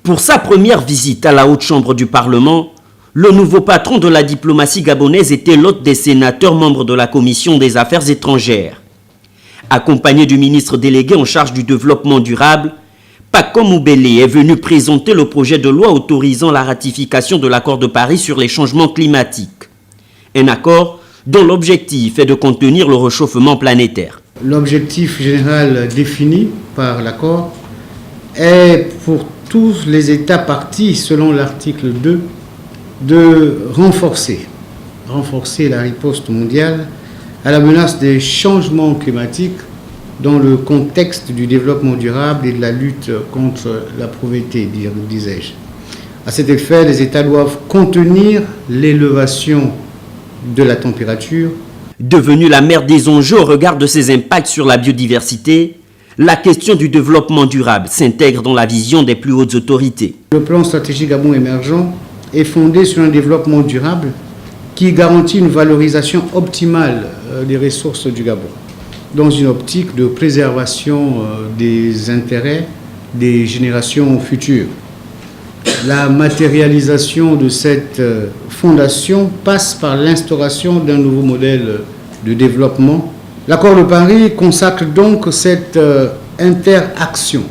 Pour sa première visite à la Haute Chambre du Parlement, le nouveau patron de la diplomatie gabonaise était l'hôte des sénateurs membres de la Commission des Affaires étrangères. Accompagné du ministre délégué en charge du développement durable, Paco Moubele est venu présenter le projet de loi autorisant la ratification de l'accord de Paris sur les changements climatiques. Un accord dont l'objectif est de contenir le réchauffement planétaire. L'objectif général défini par l'accord est pour tous les États partis, selon l'article 2, de renforcer la riposte mondiale à la menace des changements climatiques dans le contexte du développement durable et de la lutte contre la pauvreté, disais-je. À cet effet, les États doivent contenir l'élévation de la température. Devenue la mère des enjeux au regard de ses impacts sur la biodiversité, la question du développement durable s'intègre dans la vision des plus hautes autorités. Le plan stratégique Gabon émergent est fondé sur un développement durable qui garantit une valorisation optimale des ressources du Gabon, dans une optique de préservation des intérêts des générations futures. La matérialisation de cette fondation passe par l'instauration d'un nouveau modèle de développement. L'accord de Paris consacre donc cette interaction.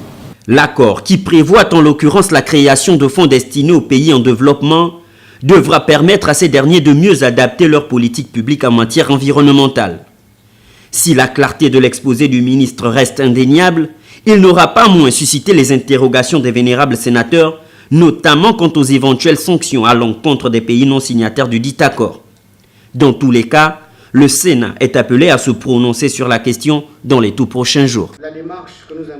L'accord, qui prévoit en l'occurrence la création de fonds destinés aux pays en développement, devra permettre à ces derniers de mieux adapter leur politique publique en matière environnementale. Si la clarté de l'exposé du ministre reste indéniable, il n'aura pas moins suscité les interrogations des vénérables sénateurs, notamment quant aux éventuelles sanctions à l'encontre des pays non signataires du dit accord. Dans tous les cas, le Sénat est appelé à se prononcer sur la question dans les tout prochains jours. La démarche que nous